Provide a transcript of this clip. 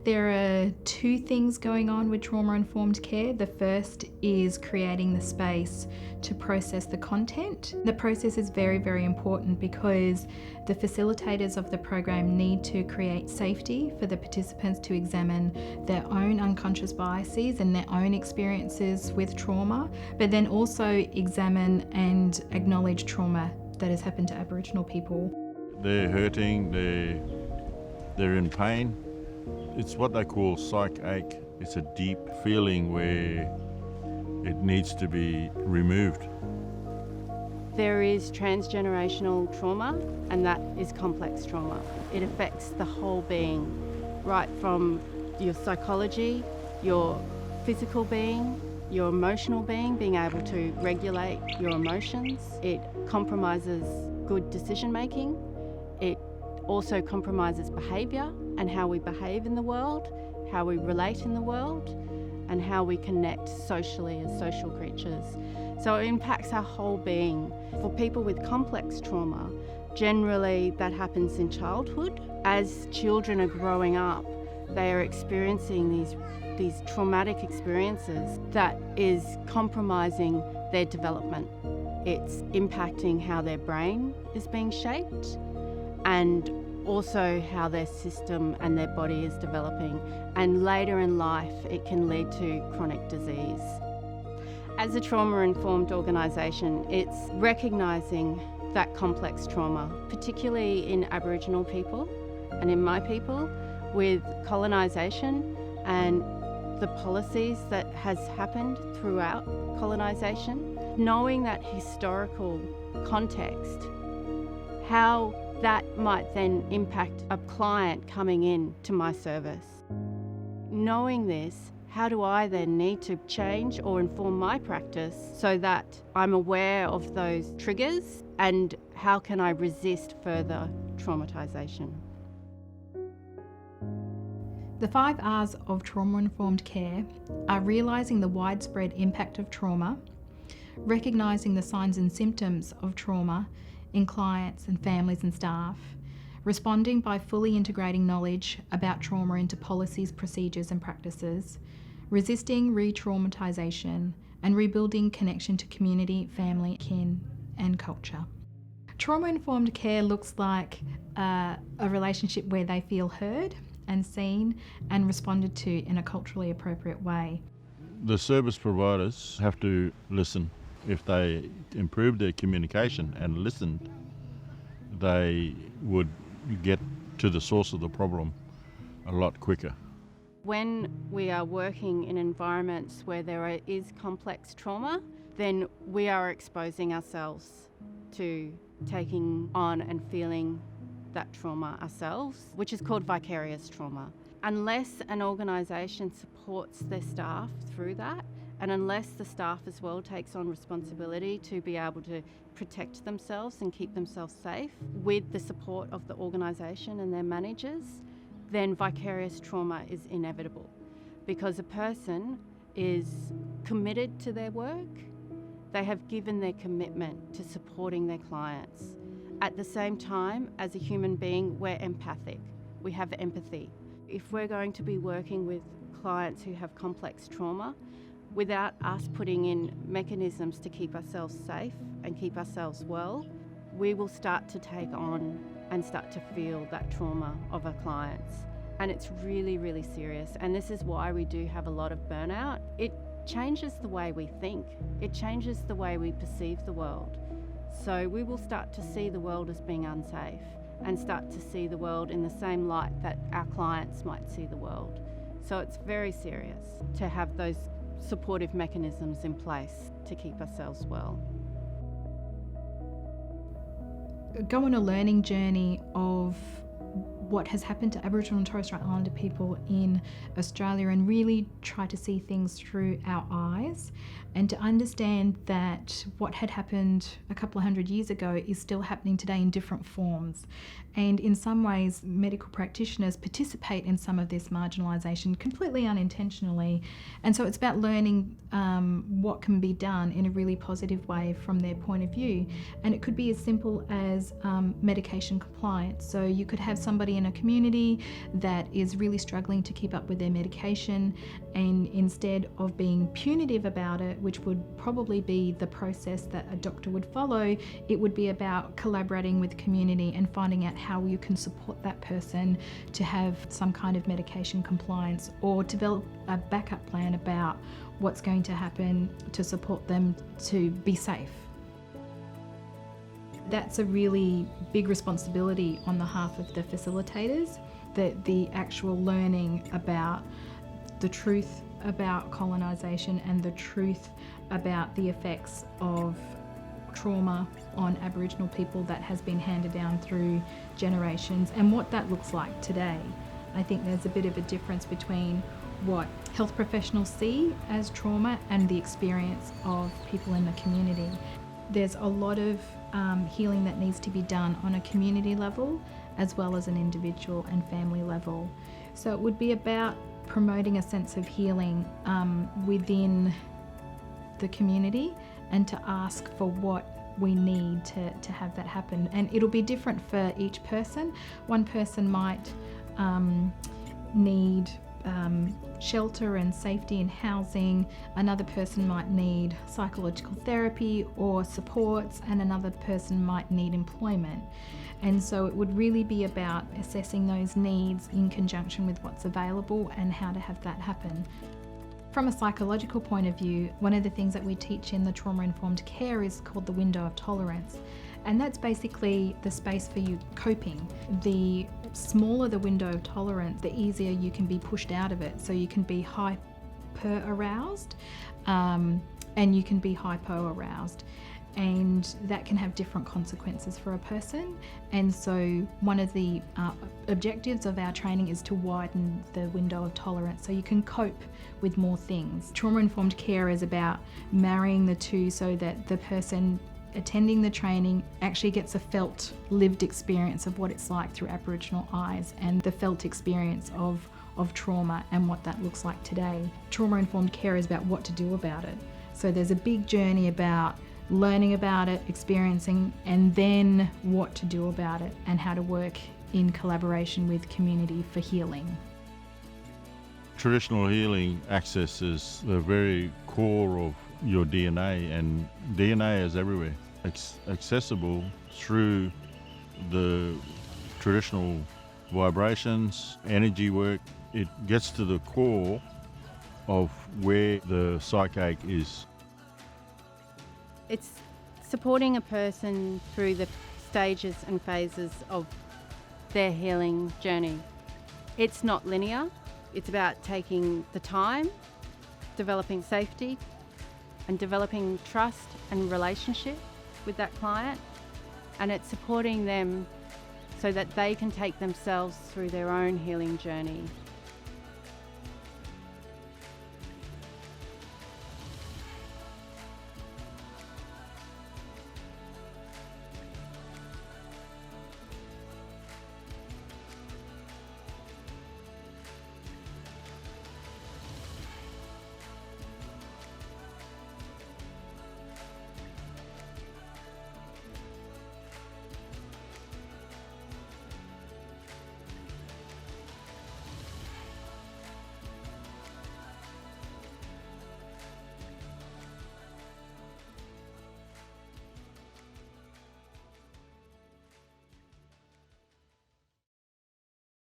There are two things going on with trauma-informed care. The first is creating the space to process the content. The process is very, very important because the facilitators of the program need to create safety for the participants to examine their own unconscious biases and their own experiences with trauma, but then also examine and acknowledge trauma that has happened to Aboriginal people. They're hurting, they're in pain. It's what they call psych ache. It's a deep feeling where it needs to be removed. There is transgenerational trauma, and that is complex trauma. It affects the whole being, right from your psychology, your physical being, your emotional being able to regulate your emotions. It compromises good decision making. It also compromises behaviour and how we behave in the world, how we relate in the world, and how we connect socially as social creatures. So it impacts our whole being. For people with complex trauma, generally that happens in childhood. As children are growing up, they are experiencing these traumatic experiences that is compromising their development. It's impacting how their brain is being shaped, and also how their system and their body is developing. And later in life, it can lead to chronic disease. As a trauma-informed organisation, it's recognising that complex trauma, particularly in Aboriginal people and in my people, with colonisation and the policies that has happened throughout colonisation, knowing that historical context, how that might then impact a client coming in to my service. Knowing this, how do I then need to change or inform my practice so that I'm aware of those triggers, and how can I resist further traumatisation? The 5 R's of trauma-informed care are realising the widespread impact of trauma, recognising the signs and symptoms of trauma in clients and families and staff, responding by fully integrating knowledge about trauma into policies, procedures and practices, resisting re-traumatisation, and rebuilding connection to community, family, kin and culture. Trauma-informed care looks like a relationship where they feel heard and seen and responded to in a culturally appropriate way. The service providers have to listen. If they improve their communication and listened, they would get to the source of the problem a lot quicker. When we are working in environments where there is complex trauma, then we are exposing ourselves to taking on and feeling that trauma ourselves, which is called vicarious trauma. Unless an organisation supports their staff through that, and unless the staff as well takes on responsibility to be able to protect themselves and keep themselves safe with the support of the organisation and their managers, then vicarious trauma is inevitable, because a person is committed to their work. They have given their commitment to supporting their clients. At the same time, as a human being, we're empathic. We have empathy. If we're going to be working with clients who have complex trauma, without us putting in mechanisms to keep ourselves safe and keep ourselves well, we will start to take on and start to feel that trauma of our clients. And it's really, really serious. And this is why we do have a lot of burnout. It changes the way we think. It changes the way we perceive the world. So we will start to see the world as being unsafe and start to see the world in the same light that our clients might see the world. So it's very serious to have those supportive mechanisms in place to keep ourselves well. Go on a learning journey of what has happened to Aboriginal and Torres Strait Islander people in Australia, and really try to see things through our eyes and to understand that what had happened a couple of hundred years ago is still happening today in different forms. And in some ways, medical practitioners participate in some of this marginalisation completely unintentionally. And so it's about learning what can be done in a really positive way from their point of view. And it could be as simple as medication compliance. So you could have somebody somebody in a community that is really struggling to keep up with their medication, and instead of being punitive about it, which would probably be the process that a doctor would follow, it would be about collaborating with the community and finding out how you can support that person to have some kind of medication compliance, or develop a backup plan about what's going to happen to support them to be safe. That's a really big responsibility on the half of the facilitators, that the actual learning about the truth about colonisation and the truth about the effects of trauma on Aboriginal people that has been handed down through generations, and what that looks like today. I think there's a bit of a difference between what health professionals see as trauma and the experience of people in the community. There's a lot of healing that needs to be done on a community level as well as an individual and family level. So it would be about promoting a sense of healing within the community, and to ask for what we need to have that happen. And it'll be different for each person. One person might need shelter and safety and housing, another person might need psychological therapy or supports, and another person might need employment. And so it would really be about assessing those needs in conjunction with what's available and how to have that happen. From a psychological point of view, one of the things that we teach in the trauma-informed care is called the window of tolerance. And that's basically the space for you coping. The smaller the window of tolerance, the easier you can be pushed out of it. So you can be hyper-aroused and you can be hypo-aroused. And that can have different consequences for a person. And so one of the objectives of our training is to widen the window of tolerance so you can cope with more things. Trauma-informed care is about marrying the two so that the person attending the training actually gets a felt, lived experience of what it's like through Aboriginal eyes, and the felt experience of trauma and what that looks like today. Trauma-informed care is about what to do about it. So there's a big journey about learning about it, experiencing, and then what to do about it and how to work in collaboration with community for healing. Traditional healing accesses the very core of your DNA, and DNA is everywhere. It's accessible through the traditional vibrations, energy work. It gets to the core of where the psyche is. It's supporting a person through the stages and phases of their healing journey. It's not linear. It's about taking the time, developing safety, and developing trust and relationship with that client. And it's supporting them so that they can take themselves through their own healing journey.